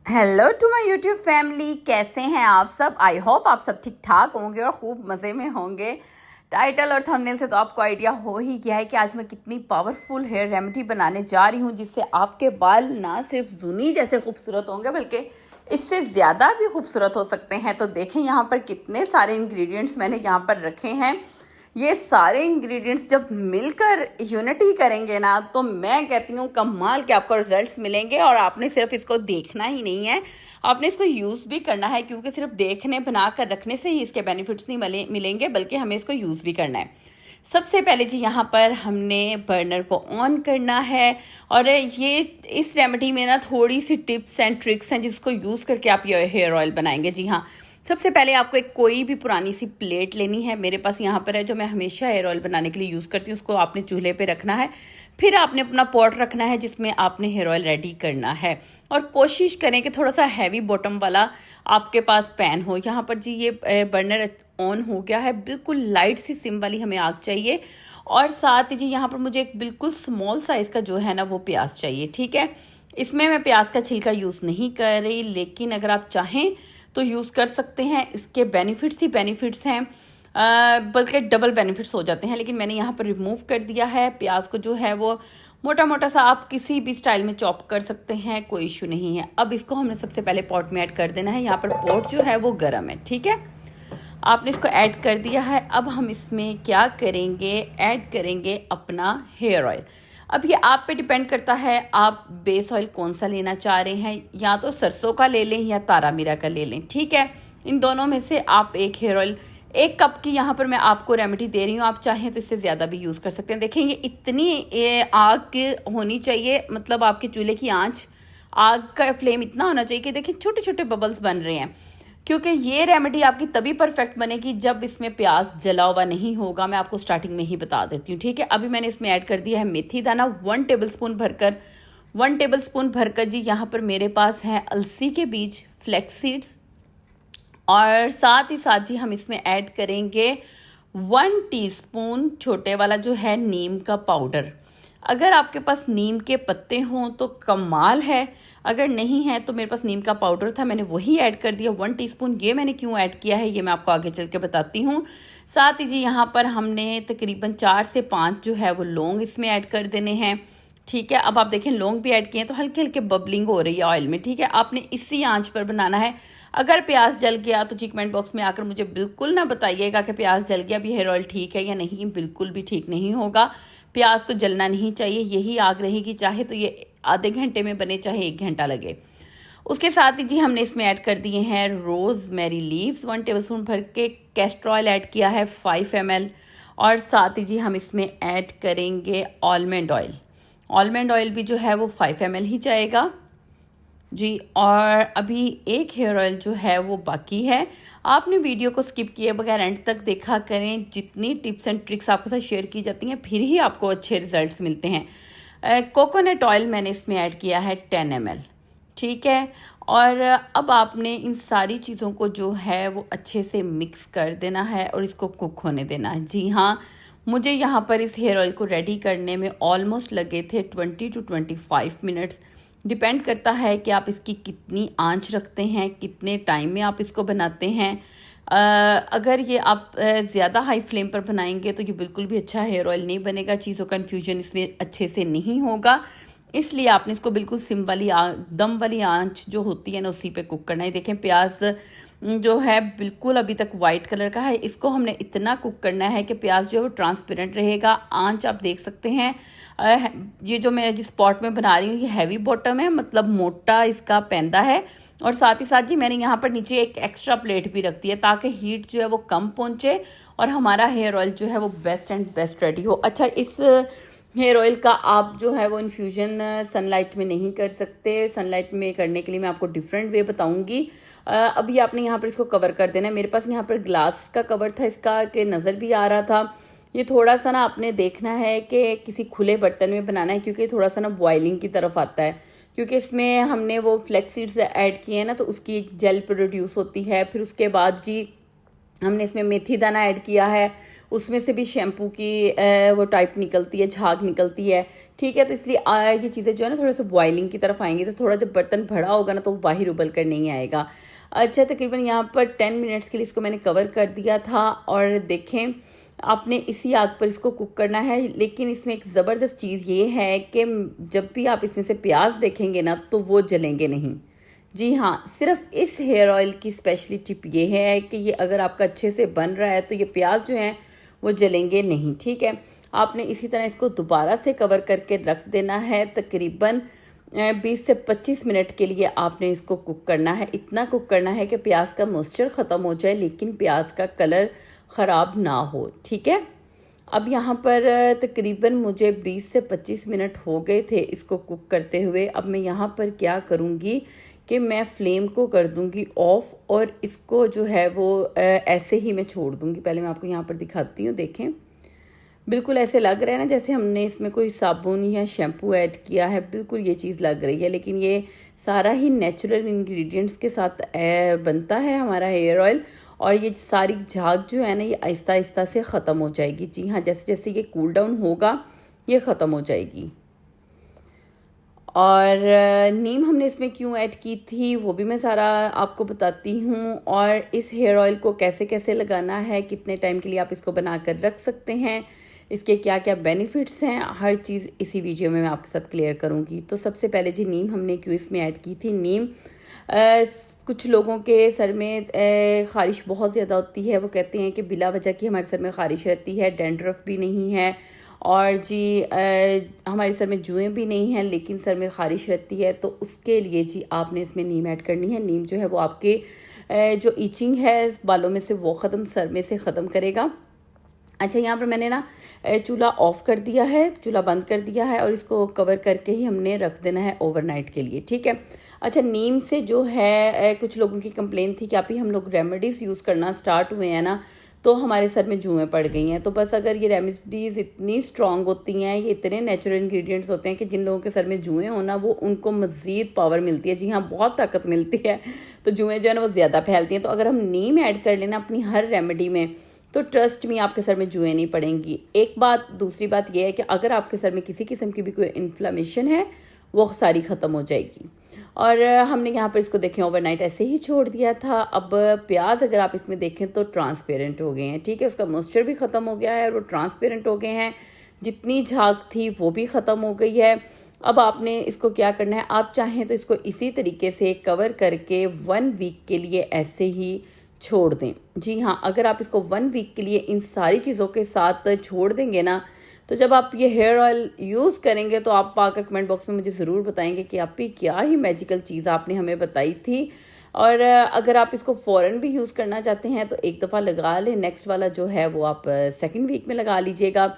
Hello to my YouTube family, कैसे हैं आप सब। आई होप आप सब ठीक ठाक होंगे और खूब मज़े में होंगे। टाइटल और थंबनेल से तो आपको आइडिया हो ही गया है कि आज मैं कितनी पावरफुल हेयर रेमेडी बनाने जा रही हूँ, जिससे आपके बाल ना सिर्फ जूनी जैसे खूबसूरत होंगे बल्कि इससे ज़्यादा भी खूबसूरत हो सकते हैं। तो देखें यहाँ पर कितने सारे इंग्रेडिएंट्स मैंने यहाँ पर रखे हैं। ये सारे इंग्रेडिएंट्स जब मिलकर यूनिटी करेंगे ना, तो मैं कहती हूँ कमाल के आपको रिजल्ट्स मिलेंगे। और आपने सिर्फ इसको देखना ही नहीं है, आपने इसको यूज़ भी करना है, क्योंकि सिर्फ देखने बना कर रखने से ही इसके बेनिफिट्स नहीं मिलेंगे, बल्कि हमें इसको यूज़ भी करना है। सबसे पहले जी यहाँ पर हमने बर्नर को ऑन करना है। और ये इस रेमेडी में ना थोड़ी सी टिप्स एंड ट्रिक्स हैं जिसको यूज़ करके आप ये हेयर ऑयल बनाएंगे। जी हाँ, सबसे पहले आपको एक कोई भी पुरानी सी प्लेट लेनी है। मेरे पास यहाँ पर है, जो मैं हमेशा हेयर ऑयल बनाने के लिए यूज़ करती हूँ। उसको आपने चूल्हे पे रखना है, फिर आपने अपना पॉट रखना है जिसमें आपने हेयर ऑयल रेडी करना है। और कोशिश करें कि थोड़ा सा हैवी बॉटम वाला आपके पास पैन हो। यहाँ पर जी ये बर्नर ऑन हो गया है, बिल्कुल लाइट सी सिम वाली हमें आग चाहिए। और साथ ही जी यहाँ पर मुझे एक बिल्कुल स्मॉल साइज़ का जो है ना वो प्याज चाहिए। ठीक है, इसमें मैं प्याज का छिलका यूज़ नहीं कर रही, लेकिन अगर आप चाहें तो यूज़ कर सकते हैं। इसके बेनिफिट्स ही बेनिफिट्स हैं, बल्कि डबल बेनिफिट्स हो जाते हैं। लेकिन मैंने यहाँ पर रिमूव कर दिया है। प्याज को जो है वो मोटा मोटा सा आप किसी भी स्टाइल में चॉप कर सकते हैं, कोई इशू नहीं है। अब इसको हमने सबसे पहले पॉट में ऐड कर देना है। यहाँ पर पॉट जो है वो गर्म है। ठीक है, आपने इसको ऐड कर दिया है। अब हम इसमें क्या करेंगे, ऐड करेंगे अपना हेयर ऑयल। अब ये आप पे डिपेंड करता है आप बेस ऑयल कौन सा लेना चाह रहे हैं, या तो सरसों का ले लें या तारा मीरा का ले लें। ठीक है, इन दोनों में से आप एक हेयर ऑयल, 1 कप की यहाँ पर मैं आपको रेमेडी दे रही हूँ। आप चाहें तो इससे ज़्यादा भी यूज़ कर सकते हैं। देखें, ये इतनी आग होनी चाहिए, मतलब आपके चूल्हे की आग का फ्लेम इतना होना चाहिए कि देखिए छोटे छोटे बबल्स बन रहे हैं। क्योंकि ये रेमेडी आपकी तभी परफेक्ट बनेगी जब इसमें प्याज जला हुआ नहीं होगा। मैं आपको स्टार्टिंग में ही बता देती हूँ। ठीक है, अभी मैंने इसमें ऐड कर दिया है मेथी दाना 1 टेबलस्पून भरकर। 1 टेबलस्पून भरकर जी यहाँ पर मेरे पास है अलसी के बीज, फ्लैक्स सीड्स। और साथ ही साथ जी हम इसमें ऐड करेंगे 1 टीस्पून छोटे वाला जो है नीम का पाउडर। अगर आपके पास नीम के पत्ते हों तो कमाल है, अगर नहीं है तो मेरे पास नीम का पाउडर था, मैंने वही ऐड कर दिया 1 टीस्पून। ये मैंने क्यों ऐड किया है ये मैं आपको आगे चल के बताती हूँ। साथ ही जी यहाँ पर हमने तकरीबन 4 से 5 जो है वो लौंग इसमें ऐड कर देने हैं। ठीक है, अब आप देखें लौंग भी ऐड किए हैं तो हल्की हल्की बबलिंग हो रही है ऑयल में। ठीक है, आपने इसी आंच पर बनाना है। अगर प्याज जल गया तो जी कमेंट बॉक्स में आकर मुझे बिल्कुल ना बताइएगा कि प्याज जल गया, अभी हेयर ऑयल ठीक है या नहीं, बिल्कुल भी ठीक नहीं होगा। प्याज को जलना नहीं चाहिए, यही आग रहेगी, चाहे तो ये आधे घंटे में बने चाहे 1 घंटा लगे। उसके साथ ही जी हमने इसमें ऐड कर दिए हैं रोज़मेरी लीव्स 1 टेबलस्पून भर के। कैस्टर ऑयल ऐड किया है 5 ml। और साथ ही जी हम इसमें ऐड करेंगे आलमंड ऑयल। आलमंड ऑयल भी जो है वो 5 ml ही जाएगा जी। और अभी एक हेयर ऑयल जो है वो बाकी है। आपने वीडियो को स्किप किए बगैर एंड तक देखा करें। जितनी टिप्स एंड ट्रिक्स आपके साथ शेयर की जाती हैं फिर ही आपको अच्छे रिजल्ट्स मिलते हैं। कोकोनट ऑयल मैंने इसमें ऐड किया है 10 ml। ठीक है, और अब आपने इन सारी चीज़ों को जो है वो अच्छे से मिक्स कर देना है और इसको कुक होने देना है। जी हाँ, मुझे यहाँ पर इस हेयर ऑयल को रेडी करने में ऑलमोस्ट लगे थे 20 to 25 मिनट्स। डिपेंड करता है कि आप इसकी कितनी आंच रखते हैं, कितने टाइम में आप इसको बनाते हैं। अगर ये आप ज़्यादा हाई फ्लेम पर बनाएंगे तो ये बिल्कुल भी अच्छा हेयर ऑयल नहीं बनेगा, चीज़ों का इन्फ्यूजन इसमें अच्छे से नहीं होगा। इसलिए आपने इसको बिल्कुल सिम वाली दम वाली आंच जो होती है ना उसी पे कुक करना है। देखें प्याज जो है बिल्कुल अभी तक वाइट कलर का है, इसको हमने इतना कुक करना है कि प्याज जो है वो ट्रांसपेरेंट रहेगा। आंच आप देख सकते हैं। ये जो मैं जिस पॉट में बना रही हूँ ये हैवी बॉटम है, मतलब मोटा इसका पैंदा है। और साथ ही साथ जी मैंने यहाँ पर नीचे एक एक्स्ट्रा प्लेट भी रख दी है ताकि हीट जो है वो कम पहुँचे और हमारा हेयर ऑयल जो है वो बेस्ट एंड बेस्ट रेडी हो। अच्छा, इस हेयर ऑयल का आप जो है वो इन्फ्यूजन सनलाइट में नहीं कर सकते। सनलाइट में करने के लिए मैं आपको डिफरेंट वे बताऊंगी। अभी आपने यहाँ पर इसको कवर कर देना है। मेरे पास यहाँ पर ग्लास का कवर था इसका, कि नज़र भी आ रहा था। ये थोड़ा सा ना आपने देखना है कि किसी खुले बर्तन में बनाना है, क्योंकि थोड़ा सा ना बॉइलिंग की तरफ आता है। क्योंकि इसमें हमने वो फ्लैक्स सीड्स ऐड किए हैं ना, तो उसकी एक जेल प्रोड्यूस होती है। फिर उसके बाद जी हमने इसमें मेथी दाना ऐड किया है उसमें से भी शैम्पू की वो टाइप निकलती है, झाग निकलती है, ठीक है। तो इसलिए ये चीज़ें जो है ना थोड़ा सा बॉइलिंग की तरफ आएंगी, तो थोड़ा जब बर्तन भरा होगा ना तो वो बाहर उबल कर नहीं आएगा। अच्छा, तकरीबन यहाँ पर 10 मिनट्स के लिए इसको मैंने कवर कर दिया था। और देखें, आपने इसी आग पर इसको कुक करना है। लेकिन इसमें एक ज़बरदस्त चीज़ ये है कि जब भी आप इसमें से प्याज देखेंगे ना तो वो जलेंगे नहीं। जी हाँ, सिर्फ इस हेयर ऑयल की स्पेशली टिप ये है कि ये अगर आपका अच्छे से बन रहा है तो ये प्याज जो हैं वो जलेंगे नहीं, ठीक है। आपने इसी तरह इसको दोबारा से कवर करके रख देना है। तकरीबन 20 से 25 मिनट के लिए आपने इसको कुक करना है। इतना कुक करना है कि प्याज का मॉइस्चर ख़त्म हो जाए लेकिन प्याज का कलर ख़राब ना हो, ठीक है। अब यहाँ पर तकरीबन मुझे 20 से 25 मिनट हो गए थे इसको कुक करते हुए। अब मैं यहाँ पर क्या करूँगी कि मैं फ्लेम को कर दूँगी ऑफ़ और इसको जो है वो ऐसे ही मैं छोड़ दूँगी। पहले मैं आपको यहाँ पर दिखाती हूँ, देखें बिल्कुल ऐसे लग रहा है ना जैसे हमने इसमें कोई साबुन या शैम्पू ऐड किया है, बिल्कुल ये चीज़ लग रही है। लेकिन ये सारा ही नेचुरल इंग्रेडिएंट्स के साथ बनता है हमारा हेयर ऑयल। और ये सारी झाग जो है ना ये आहिस्ता आहिस्ता से ख़त्म हो जाएगी। जी हाँ, जैसे जैसे ये कूल डाउन होगा ये ख़त्म हो जाएगी। और नीम हमने इसमें क्यों ऐड की थी वो भी मैं सारा आपको बताती हूँ। और इस हेयर ऑयल को कैसे कैसे लगाना है, कितने टाइम के लिए आप इसको बना कर रख सकते हैं, इसके क्या क्या बेनिफिट्स हैं, हर चीज़ इसी वीडियो में मैं आपके साथ क्लियर करूँगी। तो सबसे पहले जी, नीम हमने क्यों इसमें ऐड की थी। नीम कुछ लोगों के सर में ख़ारिश बहुत ज़्यादा होती है। वो कहते हैं कि बिला वजह की हमारे सर में ख़ारिश रहती है, डैंड्रफ भी नहीं है और जी हमारे सर में जुएँ भी नहीं हैं लेकिन सर में ख़ारिश रहती है। तो उसके लिए जी आपने इसमें नीम ऐड करनी है। नीम जो है वो आपके जो ईचिंग है बालों में से वो ख़त्म, सर में से ख़त्म करेगा। अच्छा, यहाँ पर मैंने ना चूल्हा ऑफ़ कर दिया है, चूल्हा बंद कर दिया है और इसको कवर करके ही हमने रख देना है ओवरनाइट के लिए, ठीक है। अच्छा, नीम से जो है कुछ लोगों की कंप्लेन थी कि आप ही हम लोग रेमेडीज़ यूज़ करना स्टार्ट हुए हैं ना तो हमारे सर में जुएँ पड़ गई हैं। तो बस अगर ये रेमेडीज़ इतनी स्ट्रॉन्ग होती हैं, ये इतने नेचुरल इंग्रेडिएंट्स होते हैं कि जिन लोगों के सर में जुएँ हो ना वो उनको मज़ीद पावर मिलती है। जी हाँ, बहुत ताकत मिलती है। तो जुएँ जो है ना वो ज़्यादा फैलती हैं। तो अगर हम नीम ऐड कर लेना अपनी हर रेमेडी में तो ट्रस्ट मी आपके सर में जुएँ नहीं पड़ेंगी। एक बात, दूसरी बात यह है कि अगर आपके सर में किसी किस्म की भी कोई इन्फ्लेमेशन है वो सारी ख़त्म हो जाएगी। और हमने यहाँ पर इसको देखें ओवरनाइट ऐसे ही छोड़ दिया था। अब प्याज अगर आप इसमें देखें तो ट्रांसपेरेंट हो गए हैं, ठीक है। उसका मॉइस्चर भी ख़त्म हो गया है और वो ट्रांसपेरेंट हो गए हैं। जितनी झाग थी वो भी ख़त्म हो गई है। अब आपने इसको क्या करना है, आप चाहें तो इसको इसी तरीके से कवर करके 1 वीक के लिए ऐसे ही छोड़ दें। जी हाँ, अगर आप इसको 1 वीक के लिए इन सारी चीज़ों के साथ छोड़ देंगे ना तो जब आप ये हेयर ऑयल यूज़ करेंगे तो आप आकर कमेंट बॉक्स में मुझे ज़रूर बताएंगे कि आप ही क्या ही मैजिकल चीज़ आपने हमें बताई थी। और अगर आप इसको फ़ौरन भी यूज़ करना चाहते हैं तो एक दफ़ा लगा लें, नेक्स्ट वाला जो है वो आप सेकंड वीक में लगा लीजिएगा।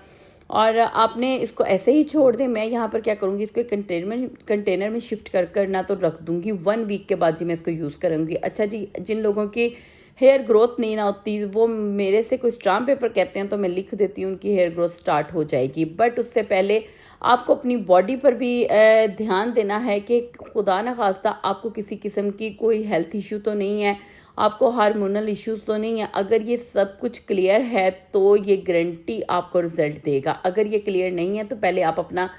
और आपने इसको ऐसे ही छोड़ दें। मैं यहाँ पर क्या करूँगी, इसको एक कंटेनर में शिफ्ट कर ना तो रख दूँगी। 1 वीक के बाद जी मैं इसको यूज़ करूँगी। अच्छा जी, जिन लोगों की हेयर ग्रोथ नहीं ना होती वो मेरे से कोई स्टाम्प पेपर कहते हैं तो मैं लिख देती हूँ उनकी हेयर ग्रोथ स्टार्ट हो जाएगी। बट उससे पहले आपको अपनी बॉडी पर भी ध्यान देना है कि खुदा न खास्ता आपको किसी किस्म की कोई हेल्थ इशू तो नहीं है, आपको हार्मोनल इश्यूज तो नहीं है। अगर ये सब कुछ क्लियर है तो ये गारंटी आपको रिजल्ट देगा। अगर ये क्लियर नहीं है तो पहले आप अपना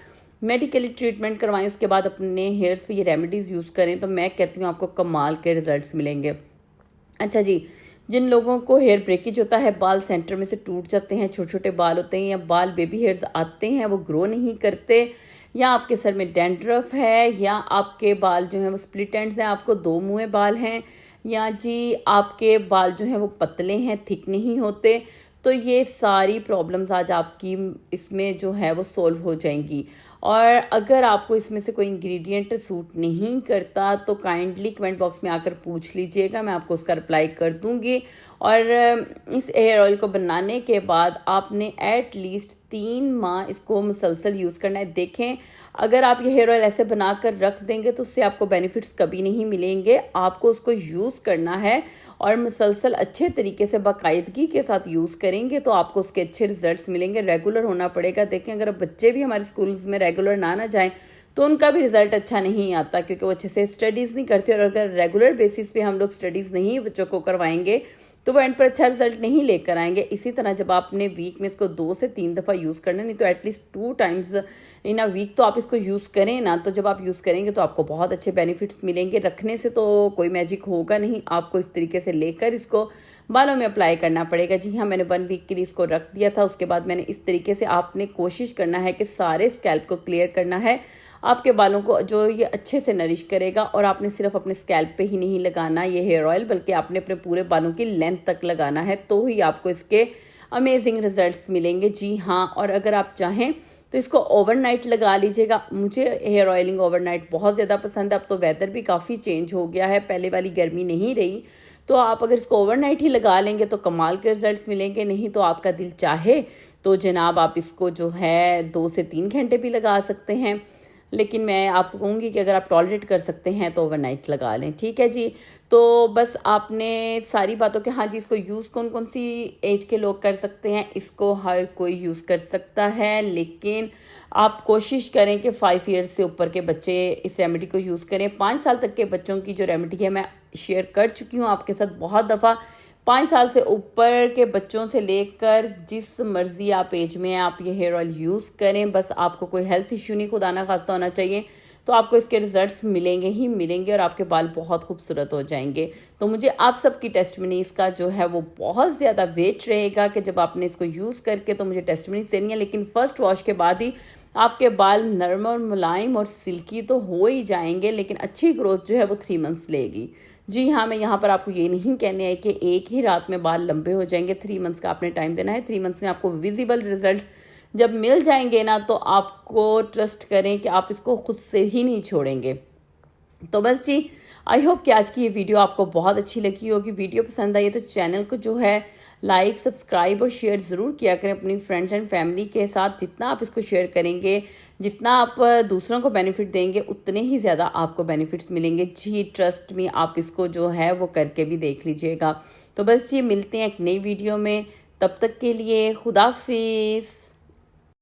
मेडिकली ट्रीटमेंट करवाएं, उसके बाद अपने हेयर्स पे ये रेमेडीज़ यूज़ करें तो मैं कहती हूँ आपको कमाल के रिजल्ट्स मिलेंगे। अच्छा जी, जिन लोगों को हेयर ब्रेकेज होता है, बाल सेंटर में से टूट जाते हैं, छोटे छोटे बाल होते हैं या बाल बेबी हेयर्स आते हैं वो ग्रो नहीं करते, या आपके सर में डैंड्रफ है, या आपके बाल जो हैं वो स्प्लिट एंड्स हैं, आपको 2 मुँहे बाल हैं, या जी आपके बाल जो हैं वो पतले हैं, थिक नहीं होते, तो ये सारी प्रॉब्लम्स आज आपकी इसमें जो है वो सॉल्व हो जाएंगी। और अगर आपको इसमें से कोई इंग्रेडिएंट सूट नहीं करता तो काइंडली कमेंट बॉक्स में आकर पूछ लीजिएगा, मैं आपको उसका रिप्लाई कर दूंगी। और इस हेयर ऑयल को बनाने के बाद आपने एट लीस्ट 3 माह इसको मुसलसल यूज़ करना है। देखें, अगर आप ये हेयर ऑयल ऐसे बनाकर रख देंगे तो उससे आपको बेनिफिट्स कभी नहीं मिलेंगे। आपको उसको यूज़ करना है और मुसलसल अच्छे तरीके से बाकायदगी के साथ यूज़ करेंगे तो आपको उसके अच्छे रिजल्ट्स मिलेंगे। रेगुलर होना पड़ेगा। देखें, अगर बच्चे भी हमारे स्कूल्स में रेगुलर ना जाएं तो उनका भी रिजल्ट अच्छा नहीं आता, क्योंकि वो अच्छे से स्टडीज़ नहीं करते। और अगर रेगुलर बेसिस पे हम लोग स्टडीज़ नहीं बच्चों को करवाएंगे तो वो एंड पर अच्छा रिजल्ट नहीं लेकर आएंगे। इसी तरह जब आपने वीक में इसको 2 से 3 दफ़ा यूज़ करना, नहीं तो at least 2 times in a week तो आप इसको यूज़ करें ना। तो जब आप यूज़ करेंगे तो आपको बहुत अच्छे बेनिफिट्स मिलेंगे। रखने से तो कोई मैजिक होगा नहीं, आपको इस तरीके से लेकर इसको बालों में अप्लाई करना पड़ेगा। जी हाँ, मैंने 1 वीक के लिए इसको रख दिया था। उसके बाद मैंने इस तरीके से, आपने कोशिश करना है कि सारे स्कैल्प को क्लियर करना है। आपके बालों को जो ये अच्छे से नरिश करेगा। और आपने सिर्फ अपने स्कैल्प पे ही नहीं लगाना ये हेयर ऑयल, बल्कि आपने अपने पूरे बालों की लेंथ तक लगाना है, तो ही आपको इसके अमेजिंग रिजल्ट्स मिलेंगे। जी हाँ, और अगर आप चाहें तो इसको ओवरनाइट लगा लीजिएगा। मुझे हेयर ऑयलिंग ओवरनाइट बहुत ज़्यादा पसंद है। अब तो वेदर भी काफ़ी चेंज हो गया है, पहले वाली गर्मी नहीं रही। तो आप अगर इसको ओवरनाइट ही लगा लेंगे तो कमाल के रिजल्ट्स मिलेंगे। नहीं तो आपका दिल चाहे तो जनाब आप इसको जो है 2 से 3 घंटे भी लगा सकते हैं। लेकिन मैं आपको कहूँगी कि अगर आप टॉलरेट कर सकते हैं तो ओवरनाइट लगा लें, ठीक है जी। तो बस आपने सारी बातों के, हाँ जी, इसको यूज़ कौन कौन सी एज के लोग कर सकते हैं, इसको हर कोई यूज़ कर सकता है। लेकिन आप कोशिश करें कि 5 ईयर्स से ऊपर के बच्चे इस रेमेडी को यूज़ करें। 5 साल तक के बच्चों की जो रेमेडी है मैं शेयर कर चुकी हूँ आपके साथ बहुत दफ़ा। 5 साल से ऊपर के बच्चों से लेकर जिस मर्जी आप एज में आप ये हेयर ऑयल यूज़ करें, बस आपको कोई हेल्थ इश्यू नहीं खुदा ना खास्ता होना चाहिए, तो आपको इसके रिजल्ट्स मिलेंगे ही मिलेंगे और आपके बाल बहुत खूबसूरत हो जाएंगे। तो मुझे आप सबकी टेस्टमनीज़ का जो है वो बहुत ज़्यादा वेट रहेगा कि जब आपने इसको यूज़ करके तो मुझे टेस्टमनीज़ देनी है। लेकिन फर्स्ट वॉश के बाद ही आपके बाल नरम और मुलायम और सिल्की तो हो ही जाएंगे, लेकिन अच्छी ग्रोथ जो है वो 3 मंथ्स लेगी। जी हाँ, मैं यहाँ पर आपको ये नहीं कहने है कि एक ही रात में बाल लंबे हो जाएंगे। 3 मंथ्स का आपने टाइम देना है। 3 मंथ्स में आपको विजिबल रिजल्ट्स जब मिल जाएंगे ना, तो आपको ट्रस्ट करें कि आप इसको खुद से ही नहीं छोड़ेंगे। तो बस जी, आई होप कि आज की ये वीडियो आपको बहुत अच्छी लगी होगी। वीडियो पसंद आई है तो चैनल को जो है लाइक, सब्सक्राइब और शेयर ज़रूर किया करें अपनी फ्रेंड्स एंड फैमिली के साथ। जितना आप इसको शेयर करेंगे, जितना आप दूसरों को बेनिफिट देंगे, उतने ही ज़्यादा आपको बेनिफिट्स मिलेंगे। जी ट्रस्ट में, आप इसको जो है वो करके भी देख लीजिएगा। तो बस जी, मिलते हैं एक नई वीडियो में। तब तक के लिए खुदाफिज।